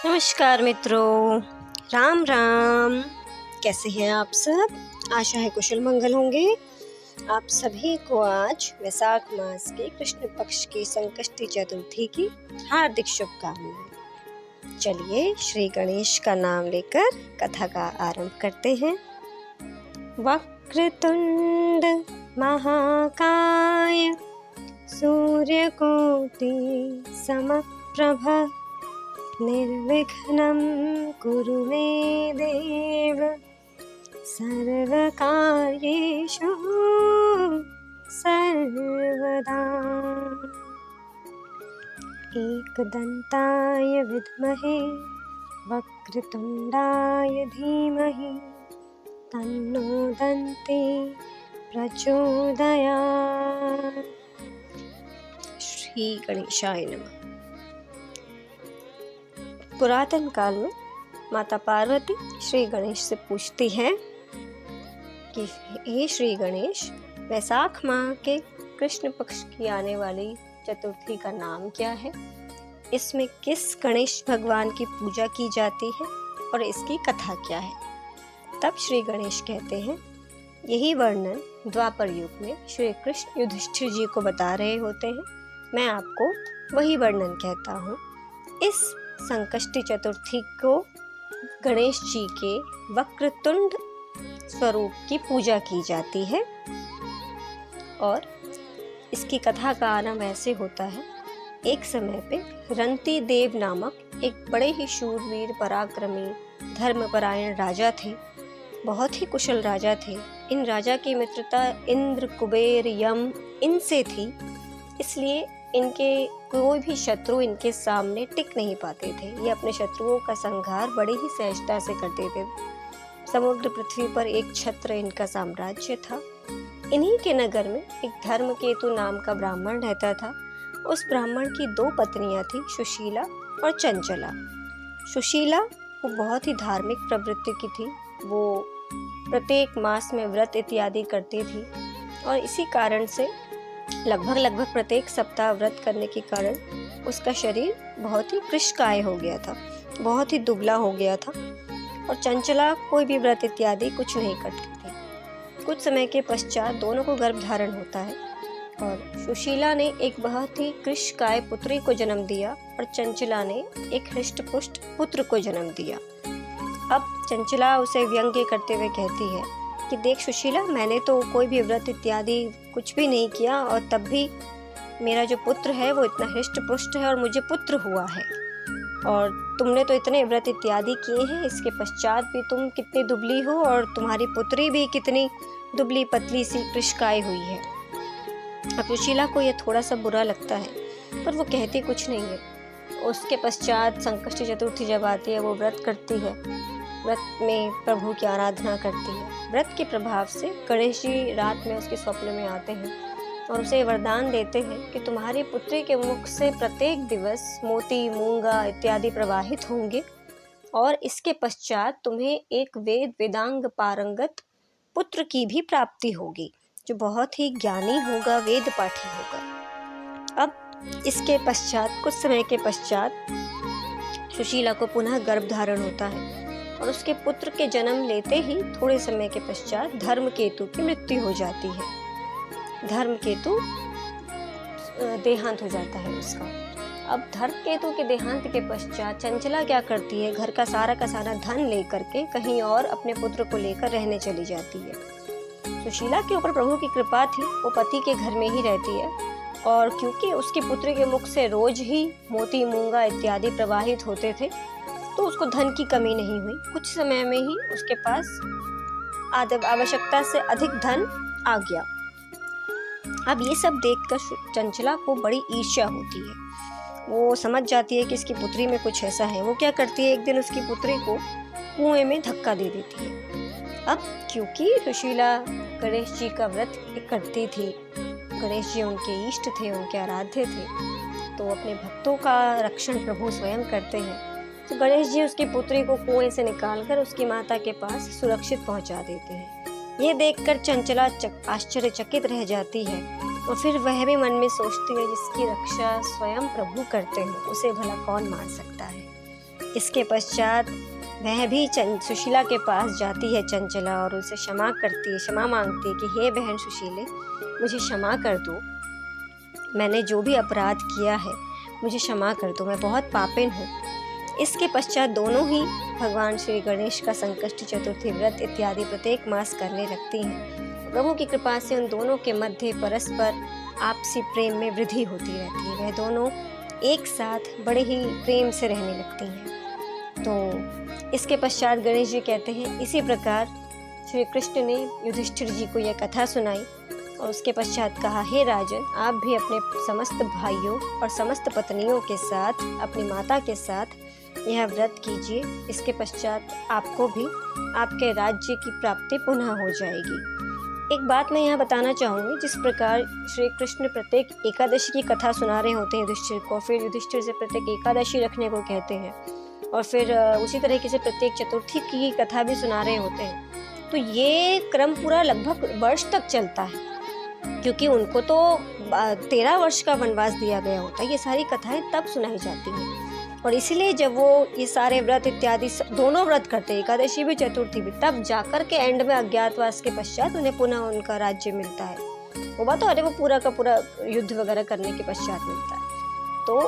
नमस्कार मित्रों, राम राम। कैसे हैं आप सब? आशा है कुशल मंगल होंगे। आप सभी को आज वैशाख मास के कृष्ण पक्ष की संकष्टी चतुर्थी की हार्दिक शुभकामनाएं। चलिए श्री गणेश का नाम लेकर कथा का आरंभ करते हैं। वक्रतुंड महाकाय सूर्यकोटि समप्रभ निर्विघ्नं कुरु मे देव सर्वकार्येषु सर्वदा। एकदन्ताय विद्महे वक्रतुण्डाय धीमहि तन्नो दन्ती प्रचोदयात्। श्री गणेशाय नमः। पुरातन काल में माता पार्वती श्री गणेश से पूछती हैं कि हे श्री गणेश, वैशाख माह के कृष्ण पक्ष की आने वाली चतुर्थी का नाम क्या है? इसमें किस गणेश भगवान की पूजा की जाती है और इसकी कथा क्या है? तब श्री गणेश कहते हैं, यही वर्णन द्वापर युग में श्री कृष्ण युधिष्ठिर जी को बता रहे होते हैं। मैं आपको वही वर्णन कहता हूँ। इस संकष्टी चतुर्थी को गणेश जी के वक्रतुंड स्वरूप की पूजा की जाती है और इसकी कथा का आरंभ ऐसे होता है। एक समय पे रंती देव नामक एक बड़े ही शूरवीर, पराक्रमी, धर्मपरायण राजा थे। बहुत ही कुशल राजा थे। इन राजा की मित्रता इंद्र, कुबेर, यम इनसे थी, इसलिए इनके कोई भी शत्रु इनके सामने टिक नहीं पाते थे। ये अपने शत्रुओं का संहार बड़े ही सहजता से करते थे। समग्र पृथ्वी पर एक छत्र इनका साम्राज्य था। इन्हीं के नगर में एक धर्मकेतु नाम का ब्राह्मण रहता था। उस ब्राह्मण की 2 पत्नियां थी, सुशीला और चंचला। सुशीला वो बहुत ही धार्मिक प्रवृत्ति की थी। वो प्रत्येक मास में व्रत इत्यादि करती थी और इसी कारण से लगभग प्रत्येक सप्ताह व्रत करने के कारण उसका शरीर बहुत ही कृशकाय हो गया था, बहुत ही दुबला हो गया था। और चंचला कोई भी व्रत इत्यादि कुछ नहीं करती थी। कुछ समय के पश्चात दोनों को गर्भ धारण होता है और सुशीला ने एक बहुत ही कृशकाय पुत्री को जन्म दिया और चंचला ने एक हृष्ट-पुष्ट पुत्र को जन्म दिया। अब चंचला उसे व्यंग्य करते हुए कहती है कि देख सुशीला, मैंने तो कोई भी व्रत इत्यादि कुछ भी नहीं किया और तब भी मेरा जो पुत्र है वो इतना हृष्ट पुष्ट है और मुझे पुत्र हुआ है, और तुमने तो इतने व्रत इत्यादि किए हैं, इसके पश्चात भी तुम कितनी दुबली हो और तुम्हारी पुत्री भी कितनी दुबली पतली सी कृशकाय हुई है। अब सुशीला को ये थोड़ा सा बुरा लगता है पर वो कहती कुछ नहीं है। उसके पश्चात संकष्टी चतुर्थी जब आती है, वो व्रत करती है। व्रत में प्रभु की आराधना करती है। व्रत के प्रभाव से गणेश जी रात में उसके स्वप्न में आते हैं और उसे वरदान देते हैं कि तुम्हारी पुत्री के मुख से प्रत्येक दिवस मोती, मूंगा इत्यादि प्रवाहित होंगे और इसके पश्चात तुम्हें एक वेद वेदांग पारंगत पुत्र की भी प्राप्ति होगी, जो बहुत ही ज्ञानी होगा, वेद पाठी होगा। अब इसके पश्चात कुछ समय के पश्चात सुशीला को पुनः गर्भ धारण होता है और उसके पुत्र के जन्म लेते ही थोड़े समय के पश्चात धर्मकेतु की मृत्यु हो जाती है। धर्मकेतु देहांत हो जाता है उसका। अब धर्मकेतु के देहांत के पश्चात चंचला क्या करती है, घर का सारा धन लेकर के कहीं और अपने पुत्र को लेकर रहने चली जाती है। सुशीला के ऊपर प्रभु की कृपा थी, वो पति के घर में ही रहती है और क्योंकि उसकी पुत्री के मुख से रोज ही मोती, मूंगा इत्यादि प्रवाहित होते थे तो उसको धन की कमी नहीं हुई। कुछ समय में ही उसके पास आवश्यकता से अधिक धन आ गया। अब ये सब देखकर चंचला को बड़ी ईर्ष्या होती है। वो समझ जाती है कि इसकी पुत्री में कुछ ऐसा है। वो क्या करती है, एक दिन उसकी पुत्री को कुएं में धक्का दे देती है। अब क्योंकि सुशीला गणेश जी का व्रत करती थी, गणेश जी उनके इष्ट थे, उनके आराध्य थे, तो अपने भक्तों का रक्षण प्रभु स्वयं करते हैं। तो गणेश जी उसकी पुत्री को कुएं से निकालकर उसकी माता के पास सुरक्षित पहुंचा देते हैं। ये देखकर चंचला आश्चर्यचकित रह जाती है और फिर वह भी मन में सोचती है जिसकी रक्षा स्वयं प्रभु करते हैं उसे भला कौन मार सकता है। इसके पश्चात वह भी सुशीला के पास जाती है चंचला और उसे क्षमा करती है, क्षमा मांगती है कि हे बहन सुशीले, मुझे क्षमा कर दो, मैंने जो भी अपराध किया है मुझे क्षमा कर दो, मैं बहुत पापिन हूँ। इसके पश्चात दोनों ही भगवान श्री गणेश का संकष्टी चतुर्थी व्रत इत्यादि प्रत्येक मास करने लगती हैं। प्रभु की कृपा से उन दोनों के मध्य परस्पर आपसी प्रेम में वृद्धि होती रहती है। वह दोनों एक साथ बड़े ही प्रेम से रहने लगती हैं। तो इसके पश्चात गणेश जी कहते हैं, इसी प्रकार श्री कृष्ण ने युधिष्ठिर जी को यह कथा सुनाई और उसके पश्चात कहा, हे राजन, आप भी अपने समस्त भाइयों और समस्त पत्नियों के साथ, अपनी माता के साथ यह व्रत कीजिए। इसके पश्चात आपको भी आपके राज्य की प्राप्ति पुनः हो जाएगी। एक बात मैं यहाँ बताना चाहूँगी, जिस प्रकार श्री कृष्ण प्रत्येक एकादशी की कथा सुना रहे होते हैं युधिष्ठिर को, फिर युधिष्ठिर से प्रत्येक एकादशी रखने को कहते हैं और फिर उसी तरीके से प्रत्येक चतुर्थी की कथा भी सुना रहे होते हैं, तो ये क्रम पूरा लगभग वर्ष तक चलता है, क्योंकि उनको तो 13 वर्ष का वनवास दिया गया होता है। ये सारी कथाएं तब सुनाई जाती हैं और इसीलिए जब वो ये सारे व्रत इत्यादि दोनों व्रत करते हैं, एकादशी भी चतुर्थी भी, तब जाकर के एंड में अज्ञातवास के पश्चात उन्हें पुनः उनका राज्य मिलता है। वो बात तो अरे वो पूरा का पूरा युद्ध वगैरह करने के पश्चात मिलता है। तो